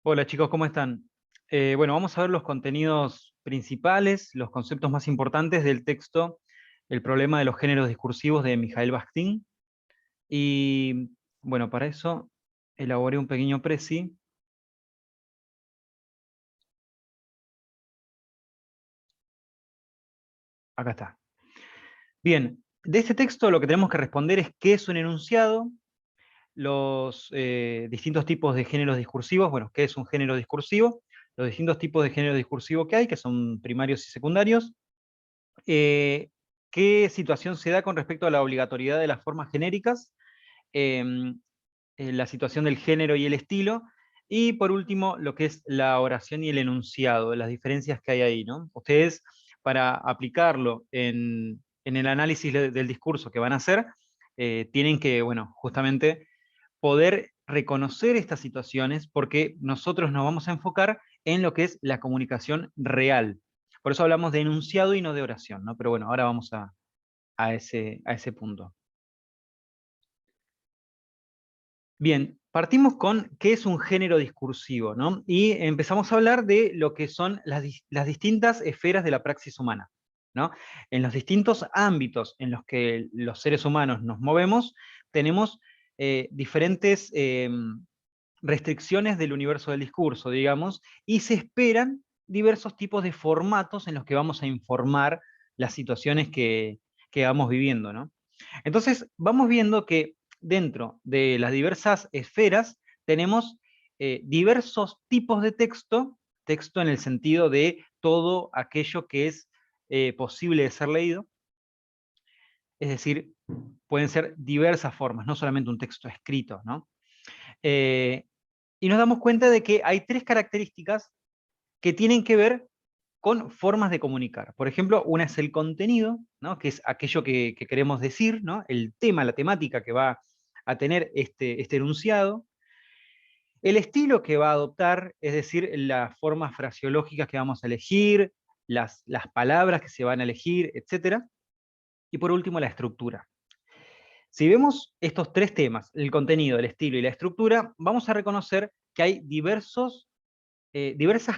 Hola chicos, ¿cómo están? Bueno, vamos a ver los contenidos principales, los conceptos más importantes del texto El problema de los géneros discursivos de Mikhail Bakhtin. Y bueno, para eso elaboré un pequeño presi. Acá está. Bien, de este texto lo que tenemos que responder es qué es un enunciado, los distintos tipos de géneros discursivos, bueno, qué es un género discursivo, los distintos tipos de género discursivo que hay, que son primarios y secundarios. eh, ¿Qué situación se da con respecto a la obligatoriedad de las formas genéricas? em, la situación del género y el estilo. Y por último, lo que es la oración y el enunciado, las diferencias que hay ahí, ¿no? Ustedes, para aplicarlo en el análisis del discurso que van a hacer, tienen que, bueno, justamente poder reconocer estas situaciones porque nosotros nos vamos a enfocar en lo que es la comunicación real. Por eso hablamos de enunciado y no de oración, ¿no? Pero bueno, ahora vamos a ese punto. Bien, partimos con qué es un género discursivo, ¿no? Y empezamos a hablar de lo que son las distintas esferas de la praxis humana, ¿no? En los distintos ámbitos en los que los seres humanos nos movemos, tenemos diferentes restricciones del universo del discurso, digamos, y se esperan diversos tipos de formatos en los que vamos a informar las situaciones que vamos viviendo, ¿no? Entonces, vamos viendo que dentro de las diversas esferas tenemos diversos tipos de texto, texto en el sentido de todo aquello que es posible de ser leído, es decir, pueden ser diversas formas, no solamente un texto escrito, ¿no? Eh, y nos damos cuenta de que hay tres características que tienen que ver con formas de comunicar. Por ejemplo, una es el contenido, ¿no? Que es aquello que queremos decir, ¿no? El tema, la temática que va a tener este enunciado. El estilo que va a adoptar, es decir, las formas fraseológicas que vamos a elegir, las palabras que se van a elegir, etc. Y por último, la estructura. Si vemos estos tres temas, el contenido, el estilo y la estructura, vamos a reconocer que hay diversas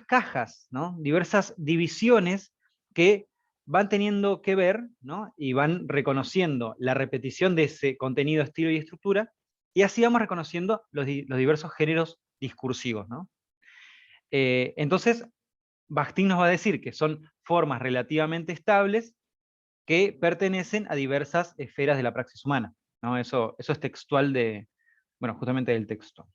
cajas, ¿no? Diversas divisiones que van teniendo que ver, ¿no? Y van reconociendo la repetición de ese contenido, estilo y estructura, y así vamos reconociendo los diversos géneros discursivos, ¿no? Entonces, Bakhtin nos va a decir que son formas relativamente estables que pertenecen a diversas esferas de la praxis humana, ¿no? Eso es textual de, bueno, justamente del texto.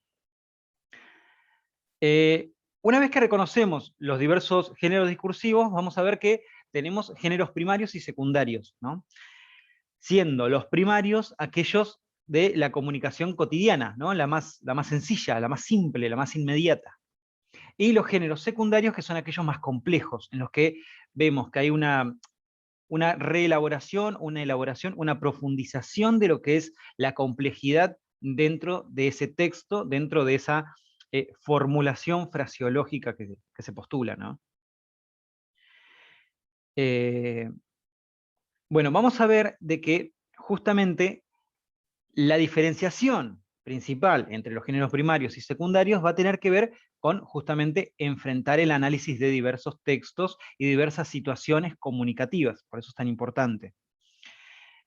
Eh, una vez que reconocemos los diversos géneros discursivos, vamos a ver que tenemos géneros primarios y secundarios, ¿no? Siendo los primarios aquellos de la comunicación cotidiana, ¿no? La más sencilla, la más simple, la más inmediata. Y los géneros secundarios, que son aquellos más complejos, en los que vemos que hay una reelaboración, una elaboración, una profundización de lo que es la complejidad dentro de ese texto, dentro de esa formulación fraseológica que se postula, ¿no? Eh, bueno, vamos a ver de que justamente la diferenciación principal entre los géneros primarios y secundarios va a tener que ver con justamente enfrentar el análisis de diversos textos y diversas situaciones comunicativas, por eso es tan importante.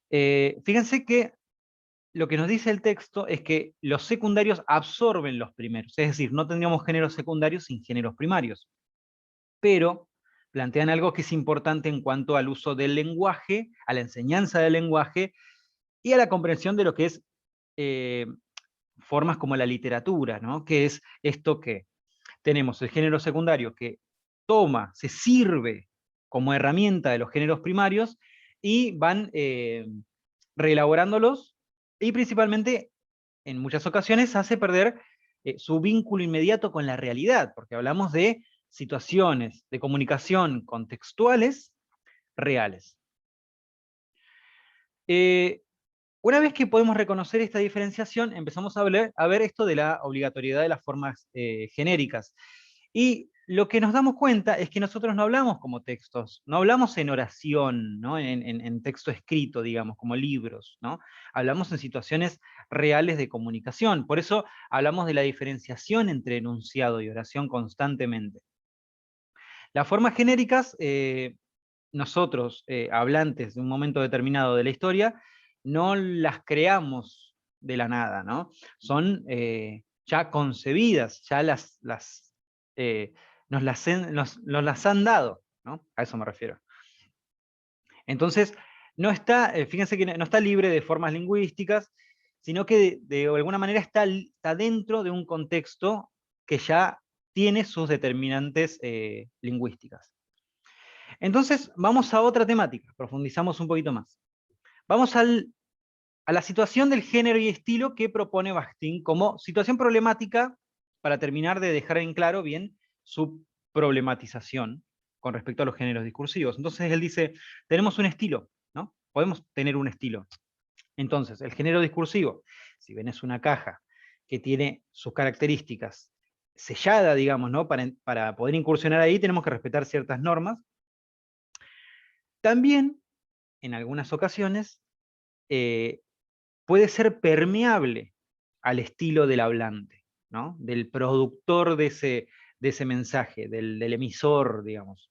Fíjense que lo que nos dice el texto es que los secundarios absorben los primeros, es decir, no tendríamos géneros secundarios sin géneros primarios, pero plantean algo que es importante en cuanto al uso del lenguaje, a la enseñanza del lenguaje y a la comprensión de lo que es eh, formas como la literatura, ¿no? Que es esto que tenemos el género secundario que toma, se sirve como herramienta de los géneros primarios y van reelaborándolos y principalmente en muchas ocasiones hace perder su vínculo inmediato con la realidad, porque hablamos de situaciones de comunicación contextuales reales. Eh, una vez que podemos reconocer esta diferenciación, empezamos a ver esto de la obligatoriedad de las formas genéricas. Y lo que nos damos cuenta es que nosotros no hablamos como textos, no hablamos en oración, ¿no? En texto escrito, digamos, como libros, ¿no? Hablamos en situaciones reales de comunicación. Por eso hablamos de la diferenciación entre enunciado y oración constantemente. Las formas genéricas, nosotros, hablantes de un momento determinado de la historia, no las creamos de la nada, ¿no? Son ya concebidas, ya eh, nos las han dado, ¿no? A eso me refiero. Entonces, no está, fíjense que no está libre de formas lingüísticas, sino que de alguna manera está dentro de un contexto que ya tiene sus determinantes lingüísticas. Entonces, vamos a otra temática, profundizamos un poquito más. Vamos a la situación del género y estilo que propone Bakhtin como situación problemática, para terminar de dejar en claro bien su problematización con respecto a los géneros discursivos. Entonces él dice, tenemos un estilo, ¿no? Podemos tener un estilo. Entonces, el género discursivo, si bien es una caja que tiene sus características sellada, digamos, ¿no? Para poder incursionar ahí tenemos que respetar ciertas normas. También, en algunas ocasiones, eh, puede ser permeable al estilo del hablante, ¿no? Del productor de ese mensaje, del emisor, digamos.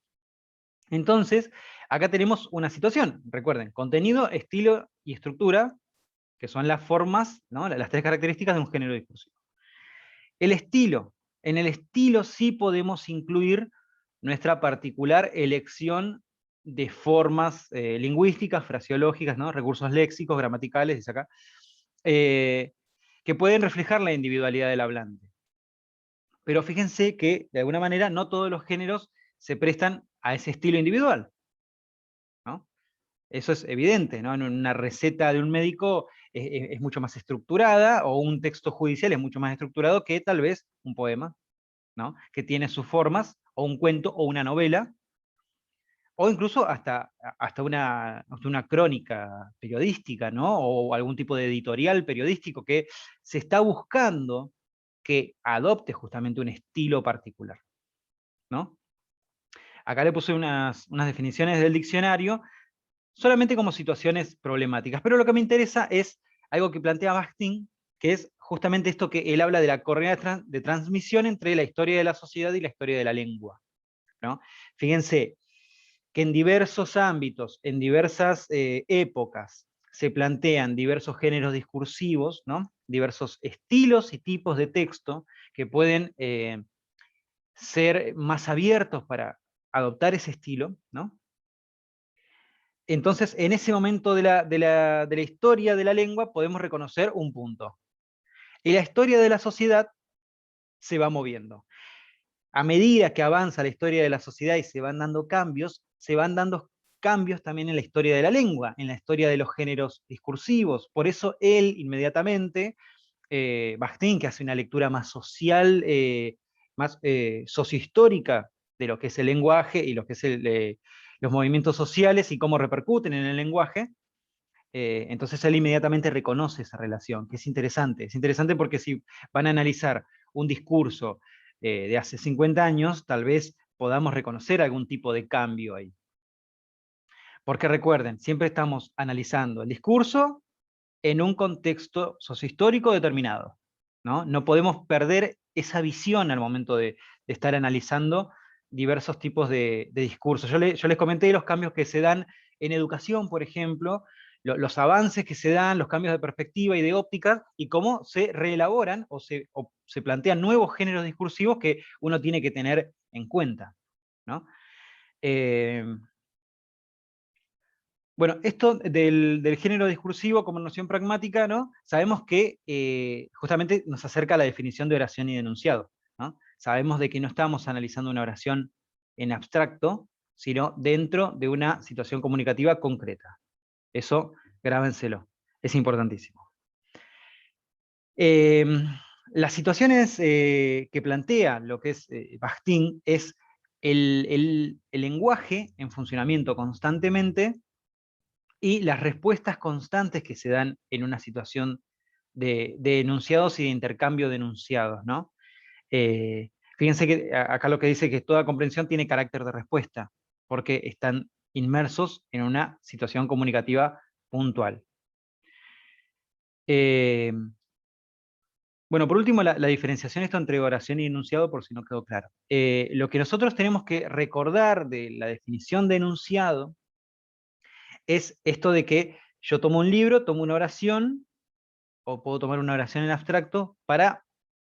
Entonces, acá tenemos una situación, recuerden, contenido, estilo y estructura, que son las formas, ¿no? Las tres características de un género discursivo. El estilo, en el estilo sí podemos incluir nuestra particular elección de formas lingüísticas, fraseológicas, ¿no? Recursos léxicos, gramaticales, dice acá, eh, que pueden reflejar la individualidad del hablante. Pero fíjense que, de alguna manera, no todos los géneros se prestan a ese estilo individual, ¿no? Eso es evidente, ¿no? En una receta de un médico es mucho más estructurada, o un texto judicial es mucho más estructurado que tal vez un poema, ¿no? Que tiene sus formas, o un cuento, o una novela, o incluso hasta una crónica periodística, ¿no? O algún tipo de editorial periodístico que se está buscando que adopte justamente un estilo particular, ¿no? Acá le puse unas definiciones del diccionario, solamente como situaciones problemáticas, pero lo que me interesa es algo que plantea Bakhtin, que es justamente esto que él habla de la correa de transmisión entre la historia de la sociedad y la historia de la lengua, ¿no? Fíjense que en diversos ámbitos, en diversas épocas, se plantean diversos géneros discursivos, ¿no? Diversos estilos y tipos de texto que pueden ser más abiertos para adoptar ese estilo, ¿no? Entonces, en ese momento de la historia de la lengua podemos reconocer un punto. Y la historia de la sociedad se va moviendo. A medida que avanza la historia de la sociedad y se van dando cambios también en la historia de la lengua, en la historia de los géneros discursivos. Por eso él inmediatamente, Bakhtin, que hace una lectura más social, más sociohistórica de lo que es el lenguaje y lo que es los movimientos sociales y cómo repercuten en el lenguaje, entonces él inmediatamente reconoce esa relación, que es interesante. Es interesante porque si van a analizar un discurso de hace 50 años, tal vez podamos reconocer algún tipo de cambio ahí. Porque recuerden, siempre estamos analizando el discurso en un contexto sociohistórico determinado, ¿no? No podemos perder esa visión al momento de estar analizando diversos tipos de discursos. Yo les comenté los cambios que se dan en educación, por ejemplo, los avances que se dan, los cambios de perspectiva y de óptica, y cómo se reelaboran o se plantean nuevos géneros discursivos que uno tiene que tener en cuenta, ¿no? Eh, bueno, esto del género discursivo como noción pragmática, ¿no? Sabemos que justamente nos acerca a la definición de oración y de enunciado, ¿no? Sabemos de que no estamos analizando una oración en abstracto, sino dentro de una situación comunicativa concreta. Eso, grábenselo, es importantísimo. Eh, las situaciones que plantea lo que es Bakhtin es el lenguaje en funcionamiento constantemente, y las respuestas constantes que se dan en una situación de enunciados y de intercambio de enunciados, ¿no? Fíjense que acá lo que dice que toda comprensión tiene carácter de respuesta, porque están inmersos en una situación comunicativa puntual. Eh, bueno, por último, la diferenciación esto entre oración y enunciado, por si no quedó claro. Lo que nosotros tenemos que recordar de la definición de enunciado es esto de que yo tomo un libro, tomo una oración, o puedo tomar una oración en abstracto para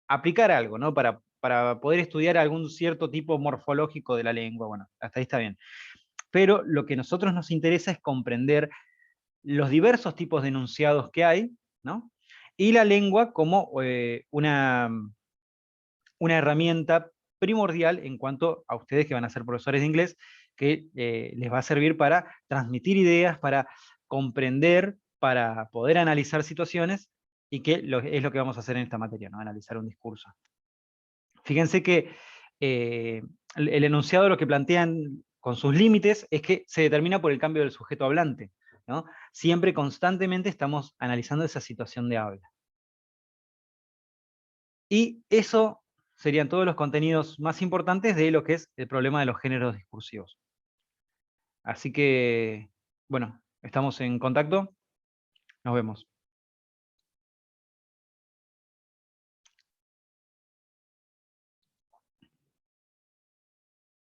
aplicar algo, ¿no? Para poder estudiar algún cierto tipo morfológico de la lengua. Bueno, hasta ahí está bien. Pero lo que a nosotros nos interesa es comprender los diversos tipos de enunciados que hay, ¿no? Y la lengua como una herramienta primordial en cuanto a ustedes que van a ser profesores de inglés, que les va a servir para transmitir ideas, para comprender, para poder analizar situaciones, y que es lo que vamos a hacer en esta materia, ¿no? Analizar un discurso. Fíjense que eh, el enunciado lo que plantean con sus límites es que se determina por el cambio del sujeto hablante, ¿no? Siempre constantemente estamos analizando esa situación de habla. Y eso serían todos los contenidos más importantes de lo que es el problema de los géneros discursivos. Así que, bueno, estamos en contacto. Nos vemos.